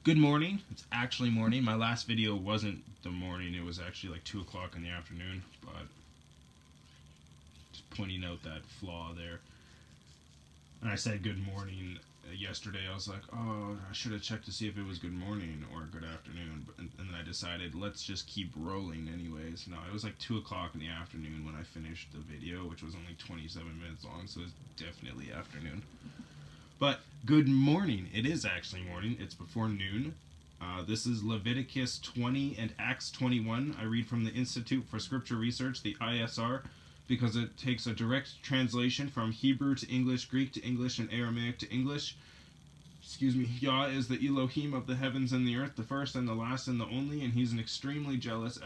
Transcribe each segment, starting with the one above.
Good morning. It's actually morning. My last video wasn't the morning. It was actually like 2 o'clock in the afternoon. But just pointing out that flaw there. And I said good morning yesterday. I was like, oh, I should have checked to see if it was good morning or good afternoon. And then I decided, let's just keep rolling anyways. No, it was like 2 o'clock in the afternoon when I finished the video, which was only 27 minutes long. So it's definitely afternoon. But good morning. It is actually morning. It's before noon. This is Leviticus 20 and Acts 21. I read from the Institute for Scripture Research, the ISR, because it takes a direct translation from Hebrew to English, Greek to English, and Aramaic to English. Yah is the Elohim of the heavens and the earth, the first and the last and the only, and he's an extremely jealous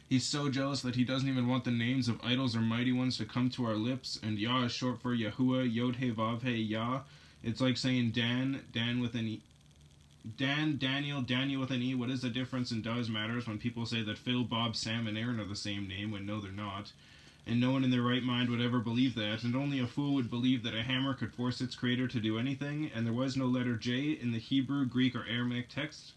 He's so jealous that he doesn't even want the names of idols or mighty ones to come to our lips. And Yah is short for Yahuah, Yod He Vav He Yah. It's like saying Dan with an E. Daniel with an E. What is the difference and does matters when people say that Phil, Bob, Sam, and Aaron are the same name when no, they're not. And no one in their right mind would ever believe that. And only a fool would believe that a hammer could force its creator to do anything. And there was no letter J in the Hebrew, Greek, or Aramaic text,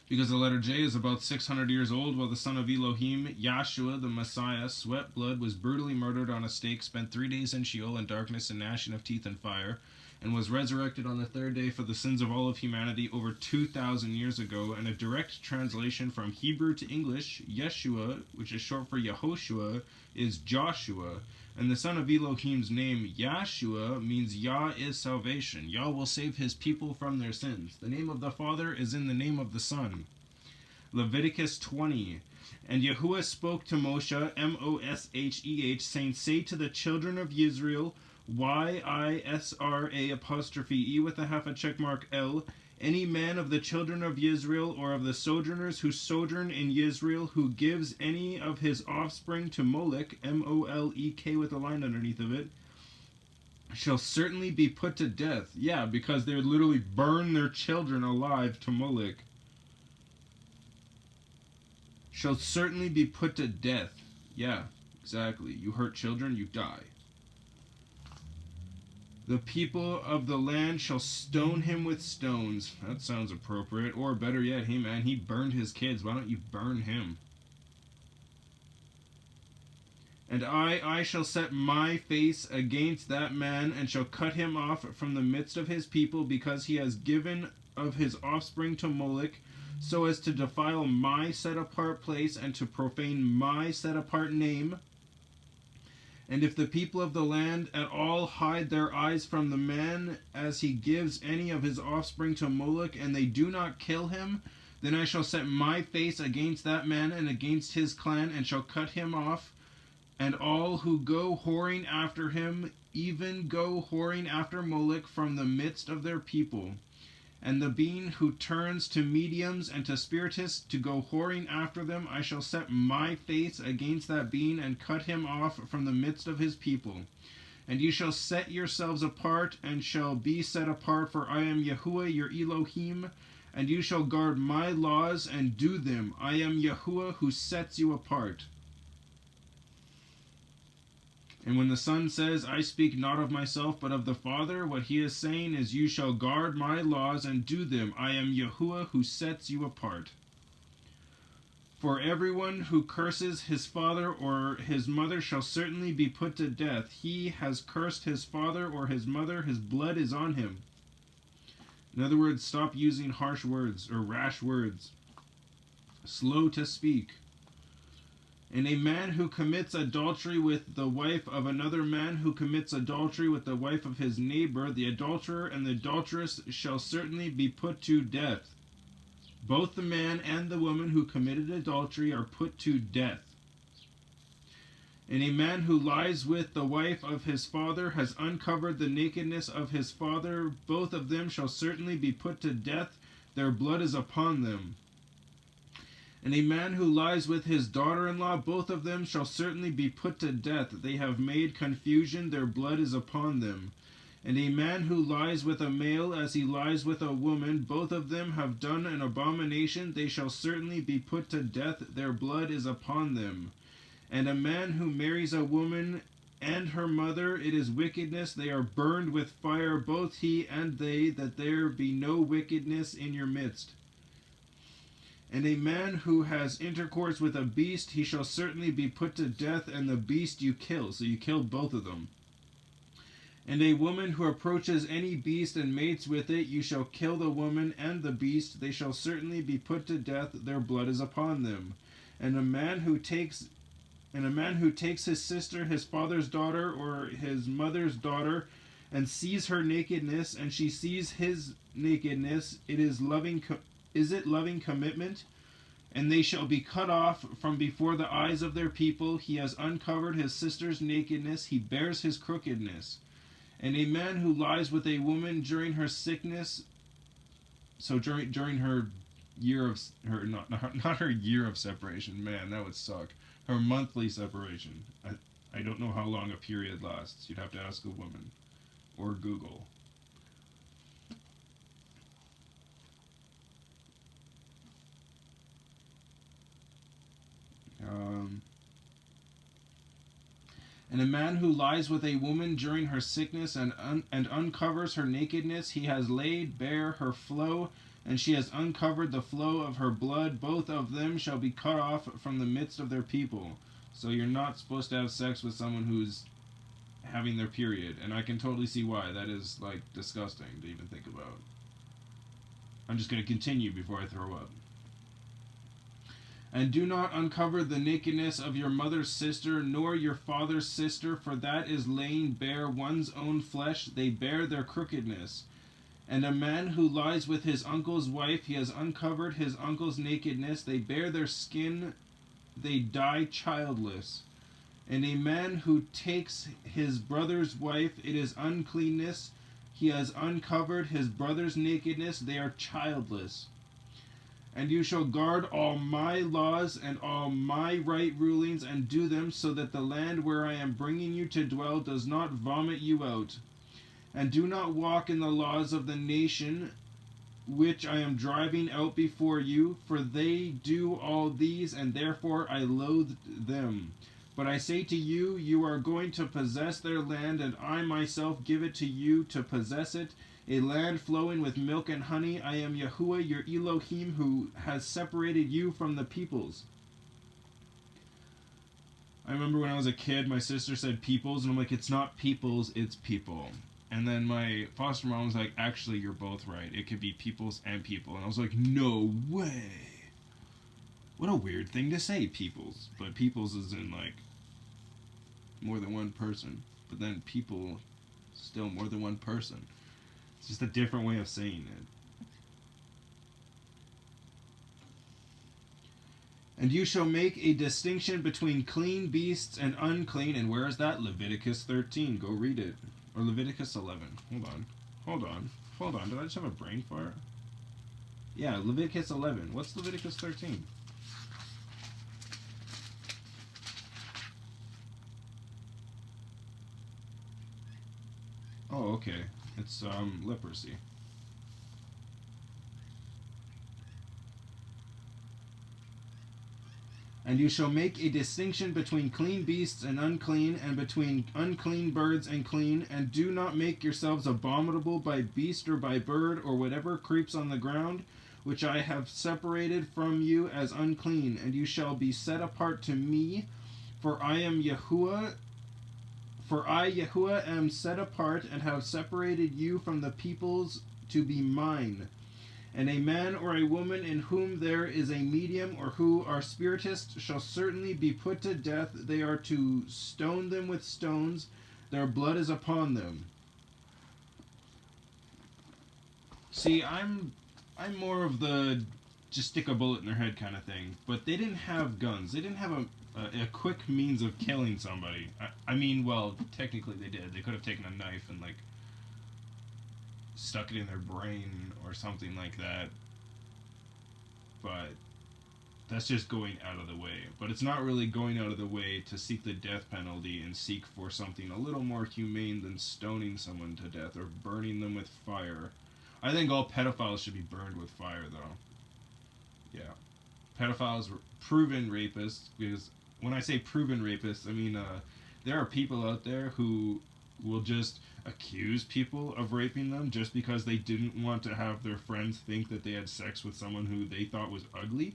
because the letter J is about 600 years old, while the son of Elohim, Yahshua, the Messiah, sweat blood, was brutally murdered on a stake, spent 3 days in Sha'ul in darkness and gnashing of teeth and fire, and was resurrected on the third day for the sins of all of humanity over 2,000 years ago. And a direct translation from Hebrew to English, Yeshua, which is short for Yehoshua, is Joshua. And the son of Elohim's name, Yahshua, means Yah is salvation. Yah will save his people from their sins. The name of the Father is in the name of the Son. Leviticus 20. And Yahuah spoke to Moshe, Mosheh, saying, say to the children of Israel, Yisra apostrophe E with a half a check mark L, any man of the children of Israel or of the sojourners who sojourn in Israel who gives any of his offspring to Molech, Molek with a line underneath of it, shall certainly be put to death. Yeah, because they would literally burn their children alive to Molech. Shall certainly be put to death. Yeah, exactly. You hurt children, you die. The people of the land shall stone him with stones. That sounds appropriate. Or better yet, hey man, he burned his kids. Why don't you burn him? And I shall set my face against that man, and shall cut him off from the midst of his people, because he has given of his offspring to Molech, so as to defile my set-apart place, and to profane my set-apart name. And if the people of the land at all hide their eyes from the man as he gives any of his offspring to Molech, and they do not kill him, then I shall set my face against that man and against his clan, and shall cut him off, and all who go whoring after him, even go whoring after Molech from the midst of their people. And the being who turns to mediums and to spiritists to go whoring after them, I shall set my face against that being and cut him off from the midst of his people. And you shall set yourselves apart and shall be set apart, for I am Yahuah your Elohim, and you shall guard my laws and do them. I am Yahuah who sets you apart. And when the Son says, I speak not of myself, but of the Father, what he is saying is, you shall guard my laws and do them. I am Yahuah who sets you apart. For everyone who curses his father or his mother shall certainly be put to death. He has cursed his father or his mother, his blood is on him. In other words, stop using harsh words or rash words. Slow to speak. And a man who commits adultery with the wife of another man who commits adultery with the wife of his neighbor, the adulterer and the adulteress shall certainly be put to death. Both the man and the woman who committed adultery are put to death. And a man who lies with the wife of his father has uncovered the nakedness of his father. Both of them shall certainly be put to death. Their blood is upon them. And a man who lies with his daughter-in-law, both of them shall certainly be put to death. They have made confusion, their blood is upon them. And a man who lies with a male as he lies with a woman, both of them have done an abomination. They shall certainly be put to death, their blood is upon them. And a man who marries a woman and her mother, it is wickedness. They are burned with fire, both he and they, that there be no wickedness in your midst. And a man who has intercourse with a beast, he shall certainly be put to death, and the beast you kill. So you killed both of them. And a woman who approaches any beast and mates with it, you shall kill the woman and the beast. They shall certainly be put to death. Their blood is upon them. And a man who takes his sister, his father's daughter, or his mother's daughter, and sees her nakedness, and she sees his nakedness, is it loving commitment? And they shall be cut off from before the eyes of their people. He has uncovered his sister's nakedness. He bears his crookedness. And a man who lies with a woman during her sickness, so during her year of her not her year of separation, man, that would suck. Her monthly separation. I don't know how long a period lasts. You'd have to ask a woman or Google. And a man who lies with a woman during her sickness and uncovers her nakedness, he has laid bare her flow, and she has uncovered the flow of her blood. Both of them shall be cut off from the midst of their people. So you're not supposed to have sex with someone who's having their period, and I can totally see why. That is, like, disgusting to even think about. I'm just going to continue before I throw up. And do not uncover the nakedness of your mother's sister, nor your father's sister, for that is laying bare one's own flesh. They bear their crookedness. And a man who lies with his uncle's wife, he has uncovered his uncle's nakedness. They bear their skin, they die childless. And a man who takes his brother's wife, it is uncleanness. He has uncovered his brother's nakedness. They are childless. And you shall guard all my laws and all my right rulings, and do them, so that the land where I am bringing you to dwell does not vomit you out. And do not walk in the laws of the nation which I am driving out before you, for they do all these, and therefore I loathe them. But I say to you, you are going to possess their land, and I myself give it to you to possess it, a land flowing with milk and honey. I am Yahuah, your Elohim, who has separated you from the peoples. I remember when I was a kid, my sister said peoples, and I'm like, it's not peoples, it's people. And then my foster mom was like, actually, you're both right. It could be peoples and people. And I was like, no way. What a weird thing to say, peoples. But peoples is in, like, more than one person. But then people, still more than one person. It's just a different way of saying it. And you shall make a distinction between clean beasts and unclean. And where is that? Leviticus 13. Go read it. Or Leviticus 11. Hold on. Did I just have a brain fart? Yeah, Leviticus 11. What's Leviticus 13? Oh, okay. It's leprosy. And you shall make a distinction between clean beasts and between unclean birds and clean, and do not make yourselves abominable by beast or by bird or whatever creeps on the ground, which I have separated from you as unclean. And you shall be set apart to me, for I am Yahuah. For I, Yahuah, am set apart and have separated you from the peoples to be mine. And a man or a woman in whom there is a medium, or who are spiritists, shall certainly be put to death. They are to stone them with stones. Their blood is upon them. See, I'm more of the just stick a bullet in their head kind of thing. But they didn't have guns. They didn't have a quick means of killing somebody. I mean, well, technically they did. They could have taken a knife and, like, stuck it in their brain or something like that. But that's just going out of the way. But it's not really going out of the way to seek the death penalty and seek for something a little more humane than stoning someone to death or burning them with fire. I think all pedophiles should be burned with fire, though. Yeah. Pedophiles were proven rapists, because when I say proven rapists, I mean there are people out there who will just accuse people of raping them just because they didn't want to have their friends think that they had sex with someone who they thought was ugly.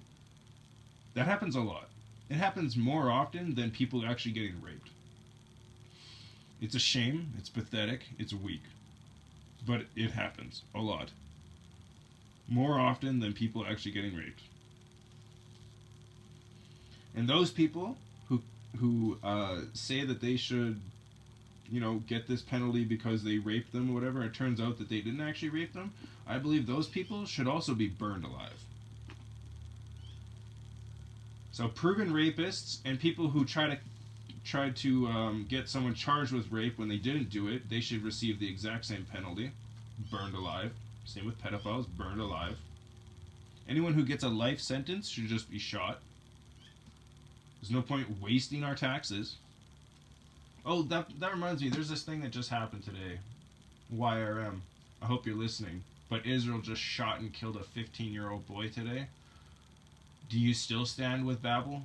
That happens a lot. It happens more often than people actually getting raped. It's a shame, it's pathetic, it's weak. But it happens a lot. More often than people actually getting raped. And those people who say that they should, get this penalty because they raped them or whatever, it turns out that they didn't actually rape them, I believe those people should also be burned alive. So proven rapists and people who try to get someone charged with rape when they didn't do it, they should receive the exact same penalty, burned alive. Same with pedophiles, burned alive. Anyone who gets a life sentence should just be shot. There's no point wasting our taxes. Oh, that reminds me, there's this thing that just happened today. YRM. I hope you're listening. But Israel just shot and killed a 15-year-old boy today. Do you still stand with Babel?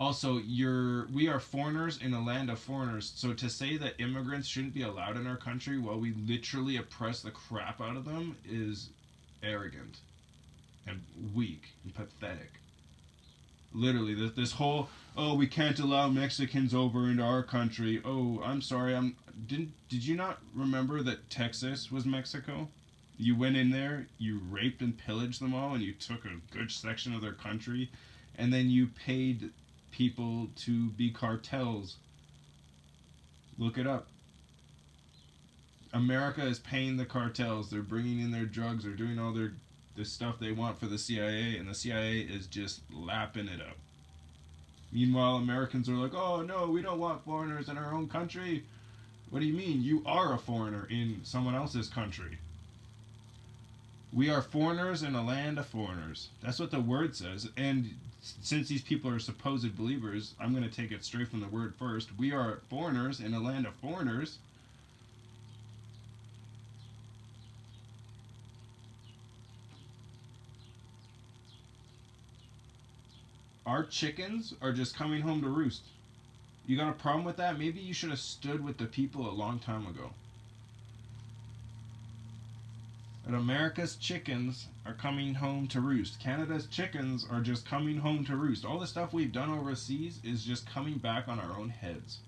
Also, we are foreigners in a land of foreigners. So to say that immigrants shouldn't be allowed in our country while we literally oppress the crap out of them is arrogant and weak and pathetic. Literally, this whole, oh, we can't allow Mexicans over into our country. Oh, I'm sorry. Did you not remember that Texas was Mexico? You went in there, you raped and pillaged them all, and you took a good section of their country, and then you paid people to be cartels. Look it up. America is paying the cartels. They're bringing in their drugs. They're doing all the stuff they want for the CIA, and the CIA is just lapping it up. Meanwhile, Americans are like, oh no, we don't want foreigners in our own country. What do you mean? You are a foreigner in someone else's country. We are foreigners in a land of foreigners. That's what the word says. And since these people are supposed believers, I'm going to take it straight from the word first. We are foreigners in a land of foreigners. Our chickens are just coming home to roost. You got a problem with that? Maybe you should have stood with the people a long time ago. But America's chickens are coming home to roost. Canada's chickens are just coming home to roost. All the stuff we've done overseas is just coming back on our own heads.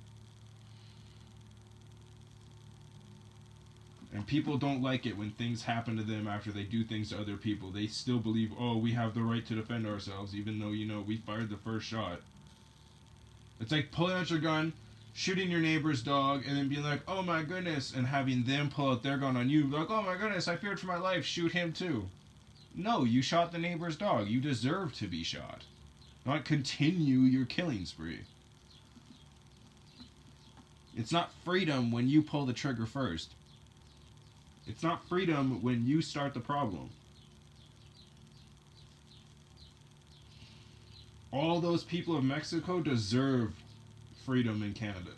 And people don't like it when things happen to them after they do things to other people. They still believe, oh, we have the right to defend ourselves, even though, we fired the first shot. It's like pulling out your gun, shooting your neighbor's dog, and then being like, oh my goodness, and having them pull out their gun on you, like, oh my goodness, I feared for my life, shoot him too. No, you shot the neighbor's dog. You deserve to be shot. Not continue your killing spree. It's not freedom when you pull the trigger first. It's not freedom when you start the problem. All those people of Mexico deserve freedom in Canada.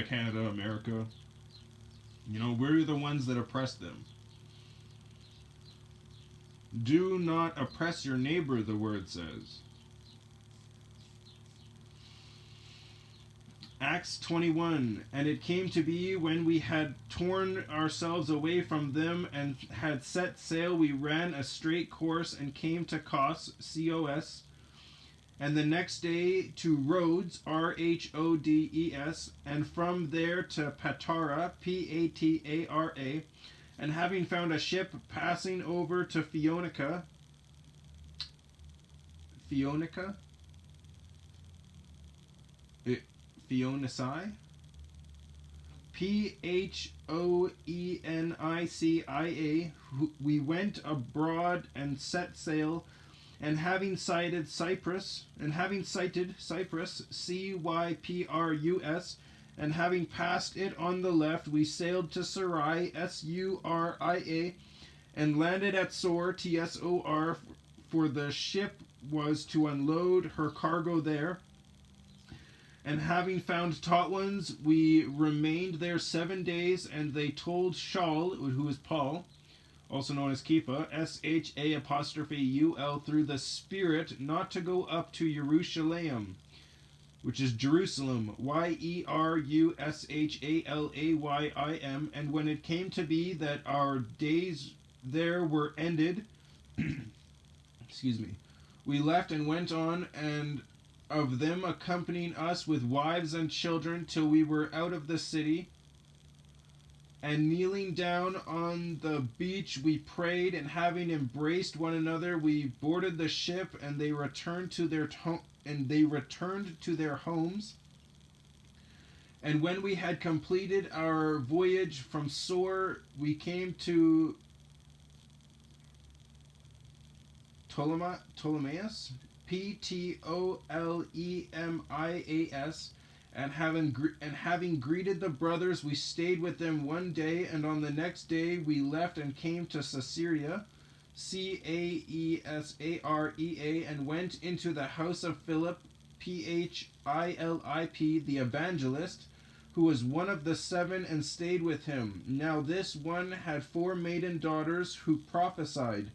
Canada, America. We're the ones that oppress them. Do not oppress your neighbor, the word says. Acts 21, and it came to be when we had torn ourselves away from them and had set sail, we ran a straight course and came to Kos, C-O-S, and the next day to Rhodes, R-H-O-D-E-S, and from there to Patara, P-A-T-A-R-A, and having found a ship passing over to Phoenicia, Phoenicia, P-H-O-E-N-I-C-I-A, we went abroad and set sail, and having sighted Cyprus, C-Y-P-R-U-S, and having passed it on the left, we sailed to Suria, S-U-R-I-A, and landed at Sor, T-S-O-R, for the ship was to unload her cargo there. And having found taught ones, we remained there 7 days, and they told Sha'ul, who is Paul, also known as Kêpha, S-H-A'-U-L, through the Spirit, not to go up to Jerusalem. which is Jerusalem, Yerushalayim. And when it came to be that our days there were ended, excuse me, we left and went on, and of them accompanying us with wives and children, till we were out of the city. And kneeling down on the beach, we prayed, and having embraced one another, we boarded the ship, and they returned to their homes. And when we had completed our voyage from Sor, we came to Ptolemais, Ptolemas, and having greeted the brothers, we stayed with them one day, and on the next day we left and came to Caesarea, Caesarea, and went into the house of Philip, Philip, the evangelist, who was one of the 7, and stayed with him. Now this one had 4 maiden daughters who prophesied.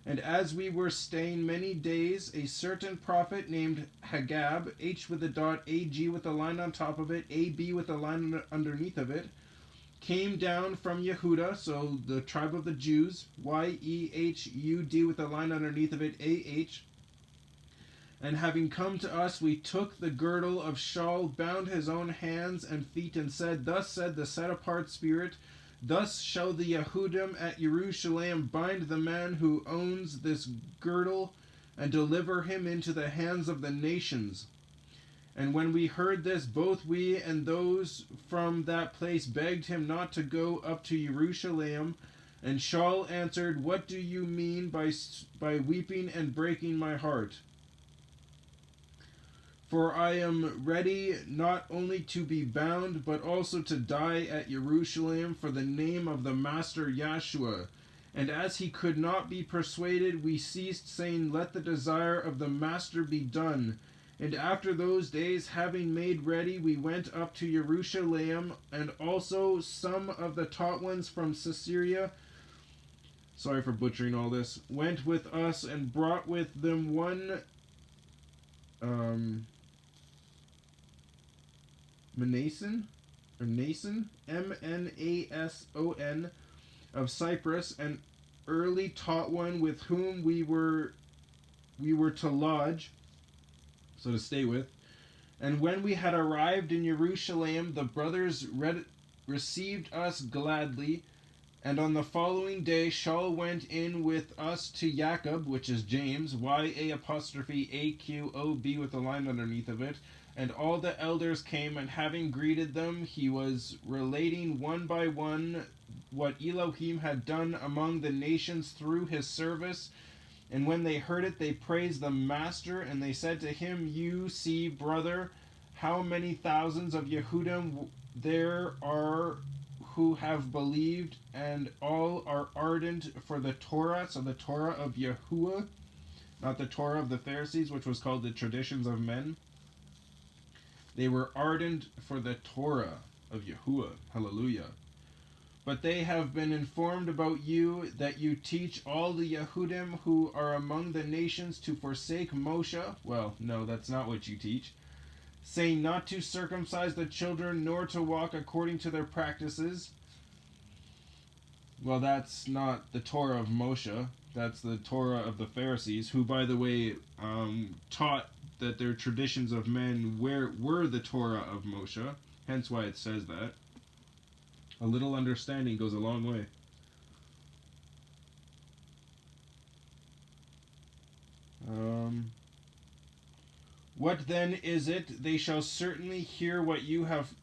And as we were staying many days, a certain prophet named Hagab, H with a dot, AG with a line on top of it, AB with a line underneath of it, came down from Yehuda, so the tribe of the Jews, Yehud with a line underneath of it, AH. And having come to us, we took the girdle of Sha'ul, bound his own hands and feet, and said, Thus said the set-apart Spirit, Thus shall the Yehudim at Jerusalem bind the man who owns this girdle, and deliver him into the hands of the nations. And when we heard this, both we and those from that place begged him not to go up to Jerusalem. And Sha'ul answered, What do you mean by weeping and breaking my heart? For I am ready not only to be bound, but also to die at Jerusalem for the name of the Master Yahshua. And as he could not be persuaded, we ceased, saying, Let the desire of the Master be done. And after those days, having made ready, we went up to Jerusalem, and also some of the taught ones from Caesarea, sorry for butchering all this, went with us, and brought with them one Mnason, Mnason, of Cyprus, an early taught one with whom we were to lodge, so to stay with. And when we had arrived in Jerusalem, the brothers received us gladly. And on the following day, Sha'ul went in with us to Jacob, which is James, Ya'Aqob with a line underneath of it. And all the elders came, and having greeted them, he was relating one by one what Elohim had done among the nations through his service. And when they heard it, they praised the Master, and they said to him, You see, brother, how many thousands of Yehudim there are who have believed, and all are ardent for the Torah, so the Torah of Yahuah, not the Torah of the Pharisees, which was called the traditions of men. They were ardent for the Torah of Yahuah. HalleluYah. But they have been informed about you, that you teach all the Yehudim who are among the nations to forsake Moshe. Well, no, that's not what you teach. Saying not to circumcise the children, nor to walk according to their practices. Well, that's not the Torah of Moshe. That's the Torah of the Pharisees, who, by the way, taught that their traditions of men were the Torah of Moshe. Hence why it says that. A little understanding goes a long way. What then is it? They shall certainly hear what you have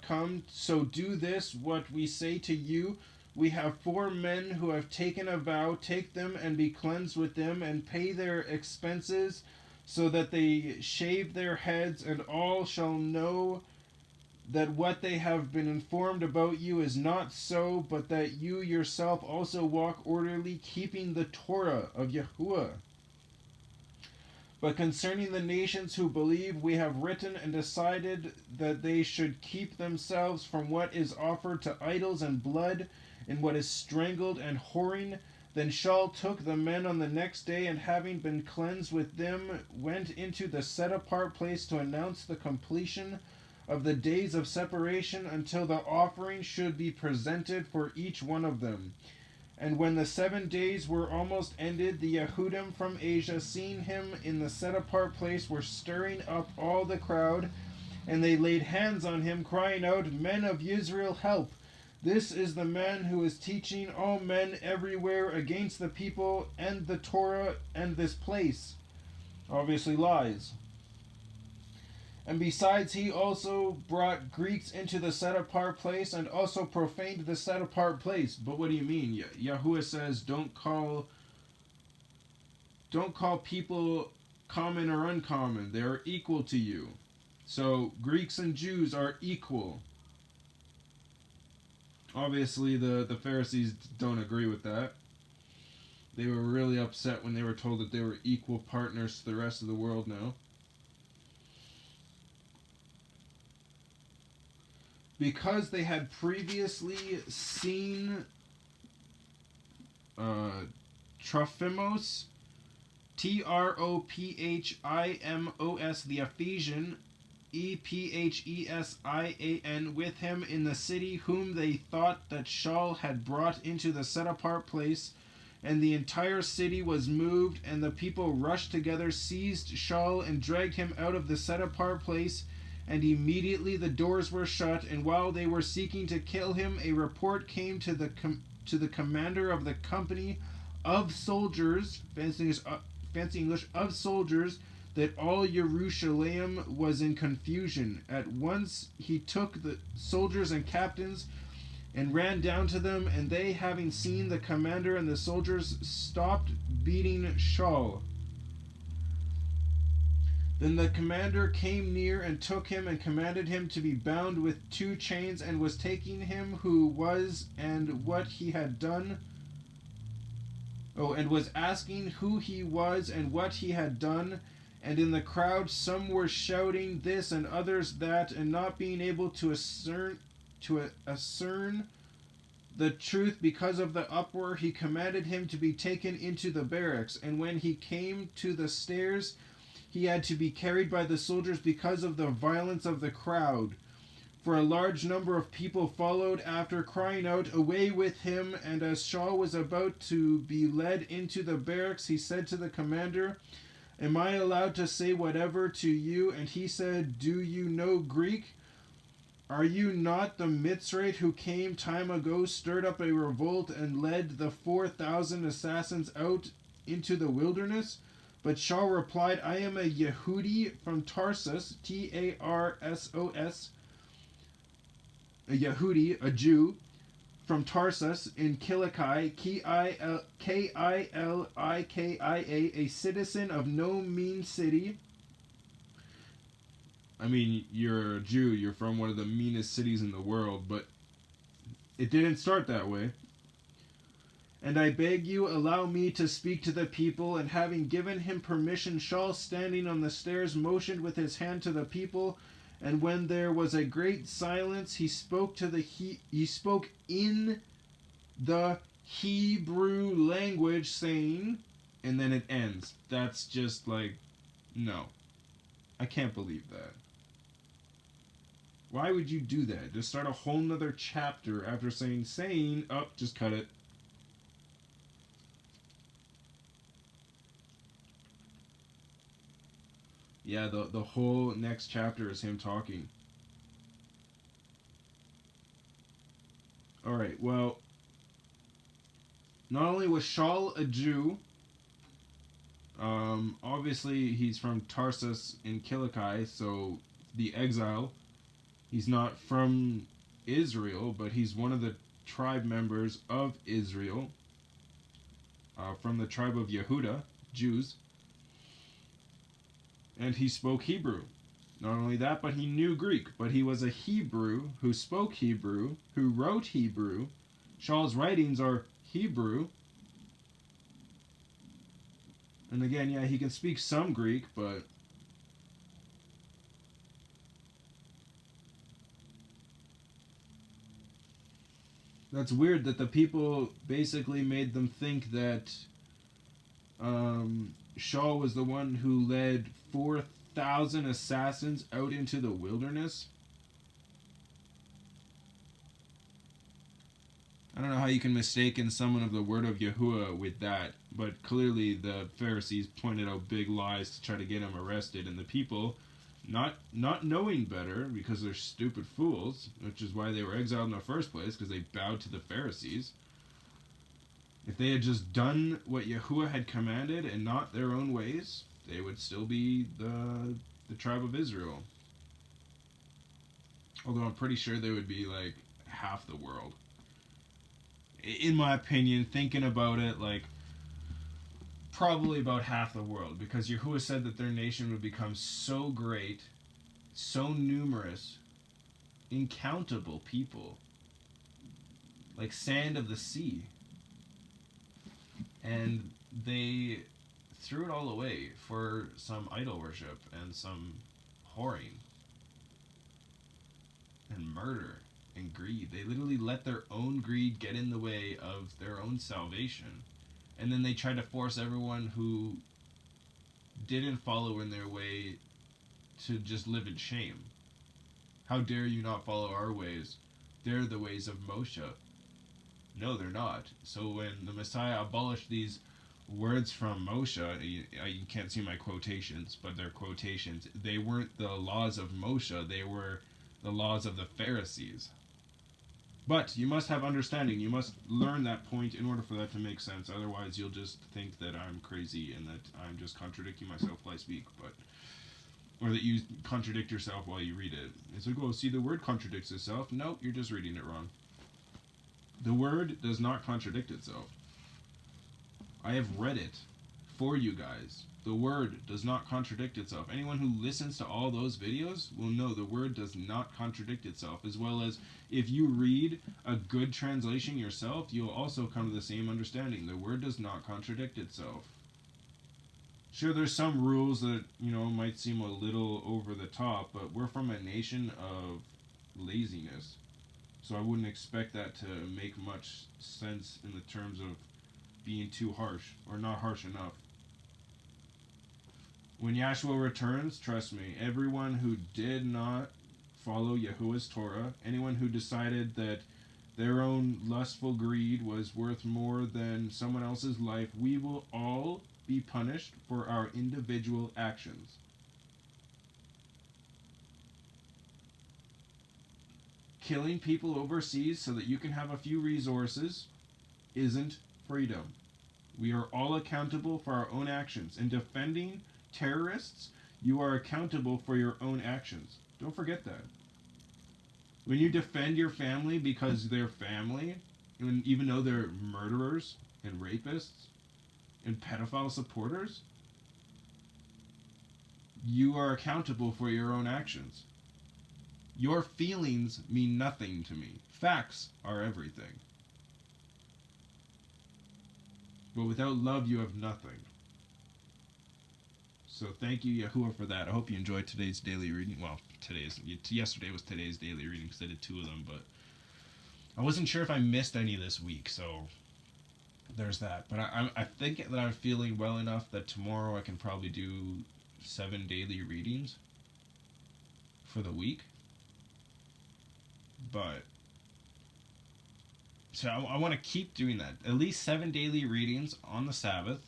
come. So do this, what we say to you. We have 4 men who have taken a vow. Take them and be cleansed with them, and pay their expenses, so that they shave their heads, and all shall know that what they have been informed about you is not so, but that you yourself also walk orderly, keeping the Torah of Yahuah. But concerning the nations who believe, we have written and decided that they should keep themselves from what is offered to idols and blood, and what is strangled and whoring, Then Sha'ul took the men on the next day, and having been cleansed with them, went into the set-apart place to announce the completion of the days of separation until the offering should be presented for each one of them. And when the 7 days were almost ended, the Yehudim from Asia, seeing him in the set-apart place, were stirring up all the crowd, and they laid hands on him, crying out, Men of Israel, help! This is the man who is teaching all men everywhere against the people and the Torah and this place. Obviously lies. And besides, he also brought Greeks into the set-apart place and also profaned the set-apart place. But what do you mean? Yahuah says, don't call people common or uncommon. They are equal to you. So Greeks and Jews are equal. Obviously, the Pharisees don't agree with that. They were really upset when they were told that they were equal partners to the rest of the world now. Because they had previously seen Trophimos, Trophimos, the Ephesian, Ephesian, with him in the city, whom they thought that Sha'ul had brought into the set-apart place, and the entire city was moved, and the people rushed together, seized Sha'ul, and dragged him out of the set-apart place, and immediately the doors were shut, and while they were seeking to kill him, a report came to the commander of the company of soldiers, fancy English, of soldiers, that all Jerusalem was in confusion. At once he took the soldiers and captains and ran down to them, and they, having seen the commander and the soldiers, stopped beating Sha'ul. Then the commander came near and took him and commanded him to be bound with 2 chains, and was taking him who was and what he had done. And was asking who he was and what he had done. And in the crowd some were shouting this and others that, and not being able to discern the truth because of the uproar, he commanded him to be taken into the barracks. And when he came to the stairs, he had to be carried by the soldiers because of the violence of the crowd. For a large number of people followed after, crying out, Away with him! And as Sha'ul was about to be led into the barracks, he said to the commander, Am I allowed to say whatever to you? And he said, Do you know Greek? Are you not the Mitzrayte who came time ago, stirred up a revolt, and led the 4,000 assassins out into the wilderness? But Sha'ul replied, I am a Yehudi from Tarsus, Tarsos, a Yehudi, a Jew, from Tarsus in Kilikai, Kilikia, a citizen of no mean city. I mean, you're a Jew, you're from one of the meanest cities in the world, but it didn't start that way. And I beg you, allow me to speak to the people. And having given him permission, Sha'ul, standing on the stairs, motioned with his hand to the people. And when there was a great silence, he spoke in the Hebrew language, saying, and then it ends. That's just like, no. I can't believe that. Why would you do that? Just start a whole nother chapter after saying, just cut it. Yeah, the whole next chapter is him talking. Alright, well, not only was Sha'ul a Jew, obviously he's from Tarsus in Kilikai, so the exile. He's not from Israel, but he's one of the tribe members of Israel, from the tribe of Yehudah, Jews. And he spoke Hebrew. Not only that, but he knew Greek. But he was a Hebrew who spoke Hebrew, who wrote Hebrew. Sha'ul's writings are Hebrew. And again, yeah, he can speak some Greek, but That's weird that the people basically made them think that Sha'ul was the one who led 4,000 assassins out into the wilderness. I don't know how you can mistaken someone of the word of Yahuah with that, but clearly the Pharisees pointed out big lies to try to get him arrested, and the people, not knowing better because they're stupid fools, which is why they were exiled in the first place, because they bowed to the Pharisees. If they had just done what Yahuah had commanded and not their own ways, they would still be the tribe of Israel. Although I'm pretty sure they would be like half the world. In my opinion, thinking about it, like probably about half the world, because Yahuah said that their nation would become so great, so numerous, incountable people, like sand of the sea. And they threw it all away for some idol worship and some whoring and murder and greed. They literally let their own greed get in the way of their own salvation. And then they tried to force everyone who didn't follow in their way to just live in shame. How dare you not follow our ways? They're the ways of Moshe. No, they're not. So when the Messiah abolished these words from Moshe, you can't see my quotations, but they're quotations. They weren't the laws of Moshe, they were the laws of the Pharisees. But you must have understanding. You must learn that point in order for that to make sense. Otherwise, you'll just think that I'm crazy and that I'm just contradicting myself while I speak. Or that you contradict yourself while you read it. It's like, oh, see, the word contradicts itself. No, you're just reading it wrong. The word does not contradict itself. I have read it for you guys. The word does not contradict itself. Anyone who listens to all those videos will know the word does not contradict itself. As well as if you read a good translation yourself, you'll also come to the same understanding. The word does not contradict itself. Sure, there's some rules that, might seem a little over the top, but we're from a nation of laziness. So I wouldn't expect that to make much sense in the terms of being too harsh or not harsh enough. When Yahshua returns, trust me, everyone who did not follow Yahuwah's Torah, anyone who decided that their own lustful greed was worth more than someone else's life, we will all be punished for our individual actions. Killing people overseas so that you can have a few resources isn't freedom. We are all accountable for our own actions. In defending terrorists, you are accountable for your own actions. Don't forget that. When you defend your family because they're family, even though they're murderers and rapists and pedophile supporters, you are accountable for your own actions. Your feelings mean nothing to me. Facts are everything. But without love, you have nothing. So thank you, Yahuah, for that. I hope you enjoyed today's daily reading. Well, yesterday was today's daily reading because I did 2 of them, but I wasn't sure if I missed any this week, so there's that. But I think that I'm feeling well enough that tomorrow I can probably do 7 daily readings for the week. But so I want to keep doing that. At least 7 daily readings on the Sabbath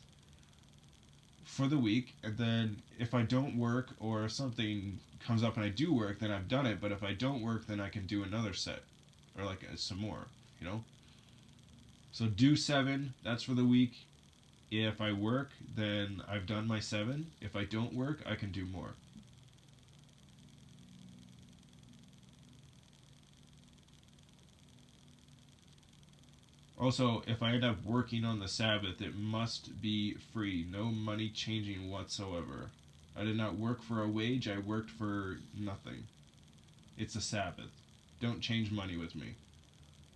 for the week. And then if I don't work or if something comes up and I do work, then I've done it. But if I don't work, then I can do another set or like some more, So do 7. That's for the week. If I work, then I've done my 7. If I don't work, I can do more. Also, if I end up working on the Sabbath, it must be free. No money changing whatsoever. I did not work for a wage. I worked for nothing. It's a Sabbath. Don't change money with me.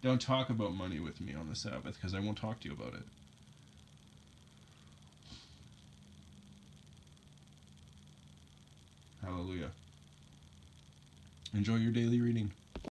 Don't talk about money with me on the Sabbath, because I won't talk to you about it. HalleluYah. Enjoy your daily reading.